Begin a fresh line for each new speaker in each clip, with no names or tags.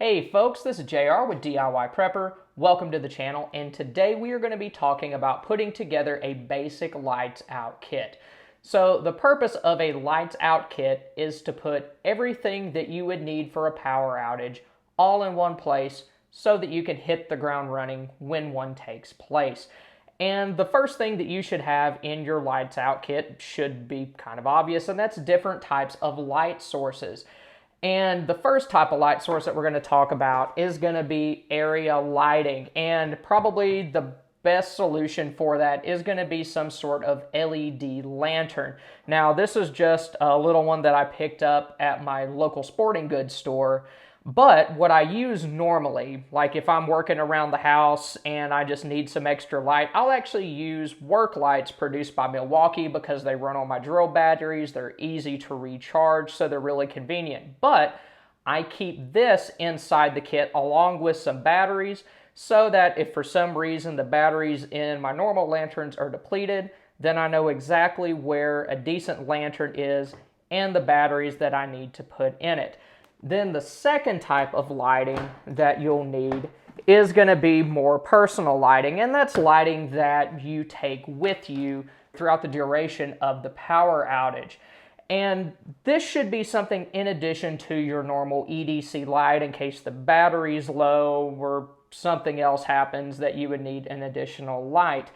Hey folks, this is JR with DIY Prepper. Welcome to the channel, and today we are going to be talking about putting together a basic lights out kit. So the purpose of a lights out kit is to put everything that you would need for a power outage all in one place so that you can hit the ground running when one takes place. And the first thing that you should have in your lights out kit should be kind of obvious, and that's different types of light sources. And the first type of light source that we're going to talk about is going to be area lighting. And probably the best solution for that is going to be some sort of LED lantern. Now, this is just a little one that I picked up at my local sporting goods store. But what I use normally, like if I'm working around the house and I just need some extra light, I'll actually use work lights produced by Milwaukee because they run on my drill batteries. They're easy to recharge, so they're really convenient. But I keep this inside the kit along with some batteries so that if for some reason the batteries in my normal lanterns are depleted, then I know exactly where a decent lantern is and the batteries that I need to put in it. Then the second type of lighting that you'll need is going to be more personal lighting, and that's lighting that you take with you throughout the duration of the power outage. And this should be something in addition to your normal EDC light in case the battery's low or something else happens that you would need an additional light.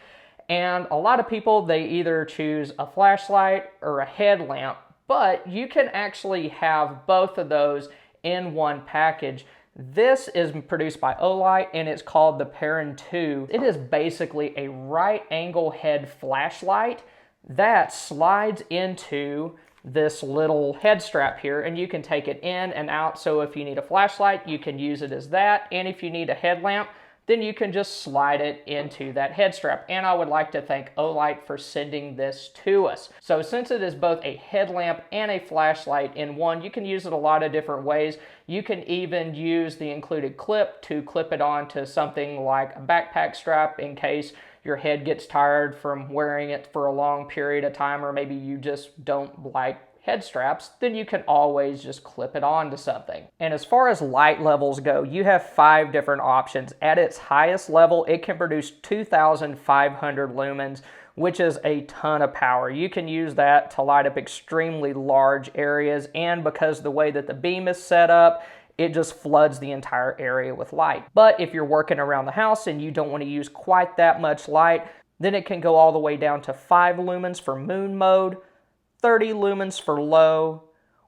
And a lot of people, they either choose a flashlight or a headlamp, but you can actually have both of those in one package. This is produced by Olight and it's called the Perun 2. It is basically a right angle head flashlight that slides into this little head strap here, and you can take it in and out. So if you need a flashlight, you can use it as that, and if you need a headlamp, then you can just slide it into that head strap. And I would like to thank Olight for sending this to us. So since it is both a headlamp and a flashlight in one, you can use it a lot of different ways. You can even use the included clip to clip it onto something like a backpack strap in case your head gets tired from wearing it for a long period of time, or maybe you just don't like head straps, then you can always just clip it onto something. And as far as light levels go, you have 5 different options. At its highest level, it can produce 2,500 lumens, which is a ton of power. You can use that to light up extremely large areas, and because the way that the beam is set up, it just floods the entire area with light. But if you're working around the house and you don't want to use quite that much light, then it can go all the way down to 5 lumens for moon mode, 30 lumens for low,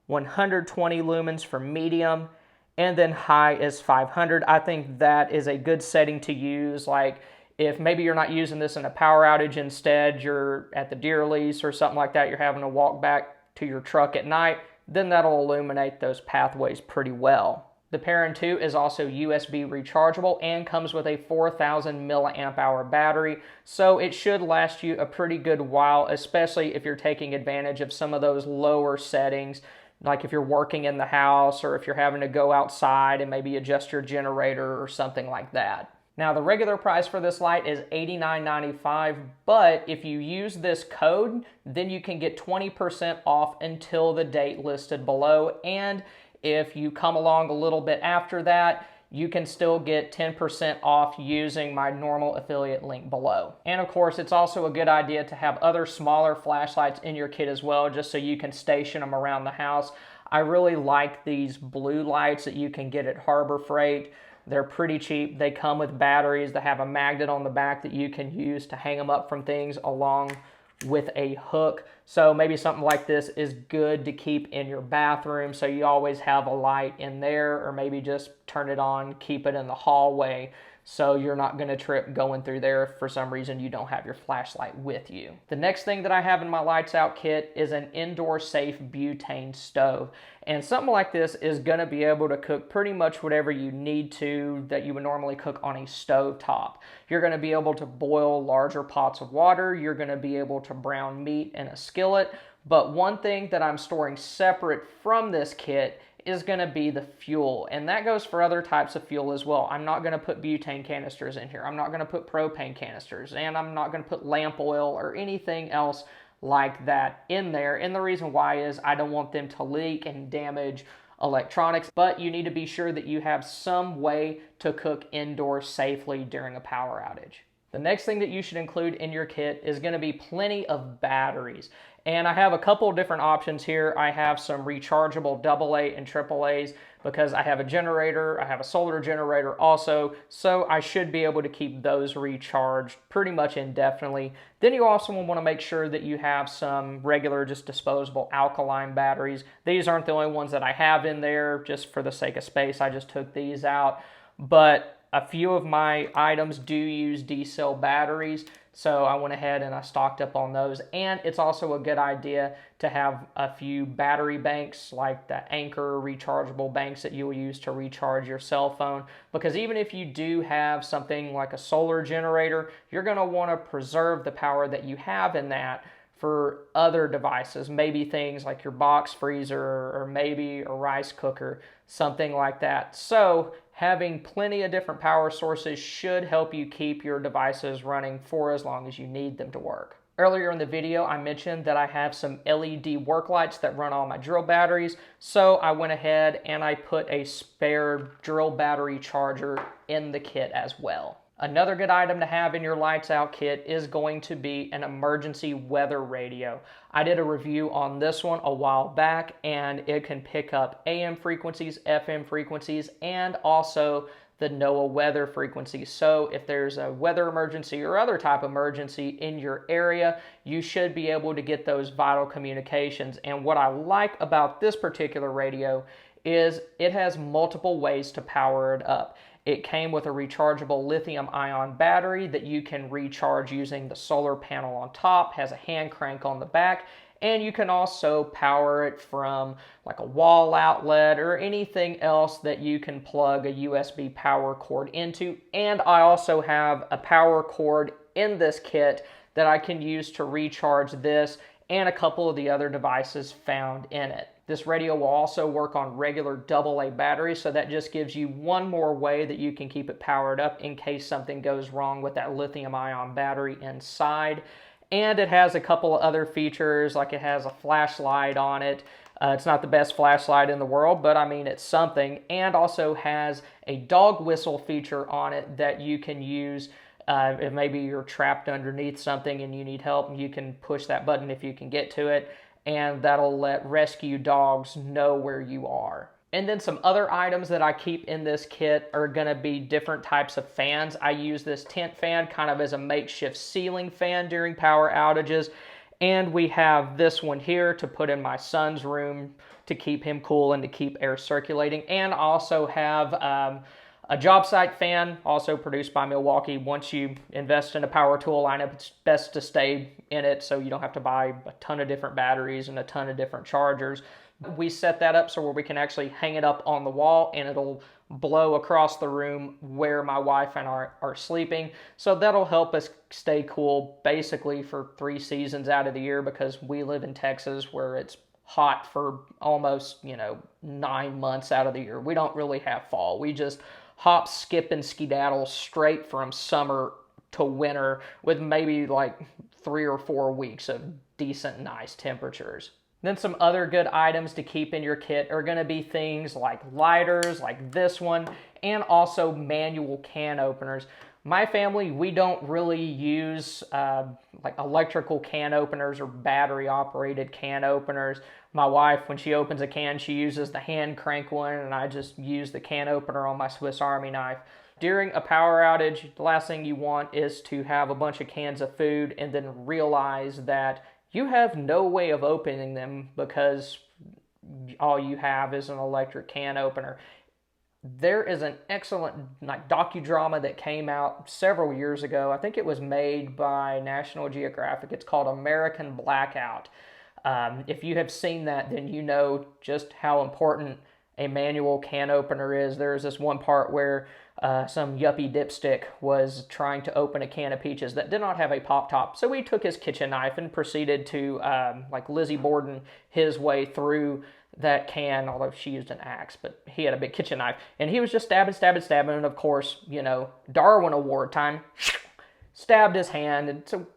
120 lumens for medium, and then high is 500. I think that is a good setting to use. Like if maybe you're not using this in a power outage, instead you're at the deer lease or something like that, you're having to walk back to your truck at night, then that'll illuminate those pathways pretty well. The Perun 2 is also USB rechargeable and comes with a 4,000 milliamp hour battery, so it should last you a pretty good while, especially if you're taking advantage of some of those lower settings, like if you're working in the house or if you're having to go outside and maybe adjust your generator or something like that. Now, the regular price for this light is $89.95, but if you use this code, then you can get 20% off until the date listed below, and if you come along a little bit after that, you can still get 10% off using my normal affiliate link below. And of course, it's also a good idea to have other smaller flashlights in your kit as well, just so you can station them around the house. I really like these blue lights that you can get at Harbor Freight. They're pretty cheap. They come with batteries that have a magnet on the back that you can use to hang them up from things along with a hook. So maybe something like this is good to keep in your bathroom so you always have a light in there, or maybe just turn it on, keep it in the hallway so you're not going to trip going through there if for some reason you don't have your flashlight with you. The next thing that I have in my lights out kit is an indoor safe butane stove. And something like this is going to be able to cook pretty much whatever you need to that you would normally cook on a stove top. You're going to be able to boil larger pots of water. You're going to be able to brown meat in a skillet. But one thing that I'm storing separate from this kit is going to be the fuel, and that goes for other types of fuel as well. I'm not going to put butane canisters in here. I'm not going to put propane canisters, and I'm not going to put lamp oil or anything else like that in there. And the reason why is I don't want them to leak and damage electronics, but you need to be sure that you have some way to cook indoors safely during a power outage. The next thing that you should include in your kit is going to be plenty of batteries. And I have a couple of different options here. I have some rechargeable AA and AAAs because I have a generator, I have a solar generator also, so I should be able to keep those recharged pretty much indefinitely. Then you also want to make sure that you have some regular, just disposable alkaline batteries. These aren't the only ones that I have in there, just for the sake of space. I just took these out. But a few of my items do use D-cell batteries, so I went ahead and I stocked up on those. And it's also a good idea to have a few battery banks, like the Anchor rechargeable banks that you will use to recharge your cell phone, because even if you do have something like a solar generator, you're going to want to preserve the power that you have in that for other devices, maybe things like your box freezer or maybe a rice cooker, something like that. So having plenty of different power sources should help you keep your devices running for as long as you need them to work. Earlier in the video, I mentioned that I have some LED work lights that run all my drill batteries, so I went ahead and I put a spare drill battery charger in the kit as well. Another good item to have in your lights out kit is going to be an emergency weather radio. I did a review on this one a while back, and it can pick up AM frequencies, FM frequencies, and also the NOAA weather frequency. So if there's a weather emergency or other type of emergency in your area, you should be able to get those vital communications. And what I like about this particular radio is it has multiple ways to power it up. It came with a rechargeable lithium-ion battery that you can recharge using the solar panel on top, has a hand crank on the back, and you can also power it from like a wall outlet or anything else that you can plug a USB power cord into. And I also have a power cord in this kit that I can use to recharge this and a couple of the other devices found in it. This radio will also work on regular AA batteries, so that just gives you one more way that you can keep it powered up in case something goes wrong with that lithium-ion battery inside. And it has a couple of other features, like it has a flashlight on it. It's not the best flashlight in the world, but I mean, it's something. And also has a dog whistle feature on it that you can use if maybe you're trapped underneath something and you need help. You can push that button if you can get to it, and that'll let rescue dogs know where you are. And then some other items that I keep in this kit are going to be different types of fans. I use this tent fan kind of as a makeshift ceiling fan during power outages. And we have this one here to put in my son's room to keep him cool and to keep air circulating. And I also have a job site fan, also produced by Milwaukee. Once you invest in a power tool lineup, it's best to stay in it so you don't have to buy a ton of different batteries and a ton of different chargers. We set that up so where we can actually hang it up on the wall and it'll blow across the room where my wife and I are sleeping. So that'll help us stay cool basically for 3 seasons out of the year, because we live in Texas where it's hot for almost, 9 months out of the year. We don't really have fall. We just hop, skip, and skedaddle straight from summer to winter with maybe like 3 or 4 weeks of decent, nice temperatures. Then some other good items to keep in your kit are going to be things like lighters, like this one, and also manual can openers. My family, we don't really use like electrical can openers or battery-operated can openers. My wife, when she opens a can, she uses the hand crank one, and I just use the can opener on my Swiss Army knife. During a power outage, the last thing you want is to have a bunch of cans of food and then realize that you have no way of opening them because all you have is an electric can opener. There is an excellent docudrama that came out several years ago. I think it was made by National Geographic. It's called American Blackout. If you have seen that, then you know just how important a manual can opener is. There's this one part where some yuppie dipstick was trying to open a can of peaches that did not have a pop top. So he took his kitchen knife and proceeded to like Lizzie Borden his way through that can, although she used an axe, but he had a big kitchen knife. And he was just stabbing, and of course, Darwin Award time, stabbed his hand. And so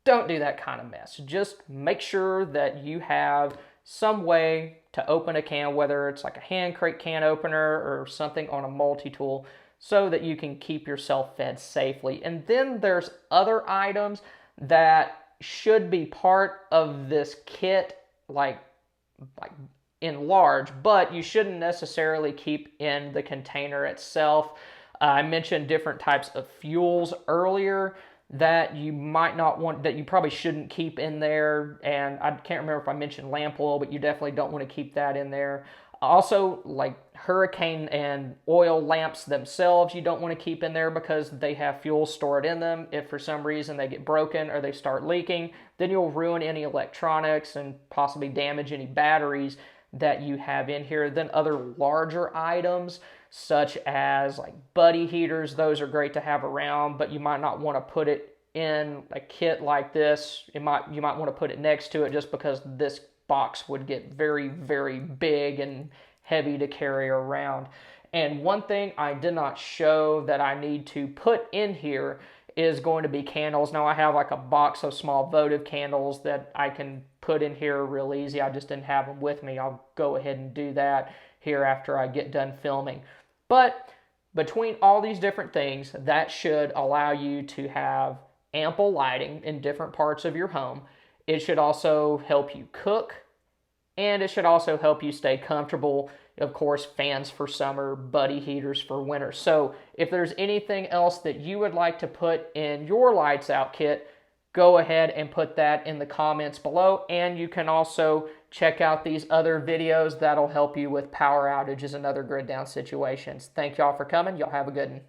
don't do that kind of mess. Just make sure that you have some way to open a can, whether it's like a hand crate can opener or something on a multi-tool, so that you can keep yourself fed safely. And then there's other items that should be part of this kit, like in large, but you shouldn't necessarily keep in the container itself. I mentioned different types of fuels earlier that you might not want, that you probably shouldn't keep in there. And I can't remember if I mentioned lamp oil, but you definitely don't want to keep that in there. Also, like hurricane and oil lamps themselves, you don't want to keep in there because they have fuel stored in them. If for some reason they get broken or they start leaking, then you'll ruin any electronics and possibly damage any batteries that you have in here. Then other larger items such as like buddy heaters, those are great to have around, but you might not want to put it in a kit like this. You might want to put it next to it, just because this box would get very, very big and heavy to carry around. And one thing I did not show that I need to put in here is going to be candles. Now I have like a box of small votive candles that I can put in here real easy. I just didn't have them with me. I'll go ahead and do that here after I get done filming. But between all these different things, that should allow you to have ample lighting in different parts of your home. It should also help you cook, and it should also help you stay comfortable. Of course, fans for summer, buddy heaters for winter. So if there's anything else that you would like to put in your lights out kit, go ahead and put that in the comments below. And you can also check out these other videos that'll help you with power outages and other grid down situations. Thank y'all for coming. Y'all have a good one.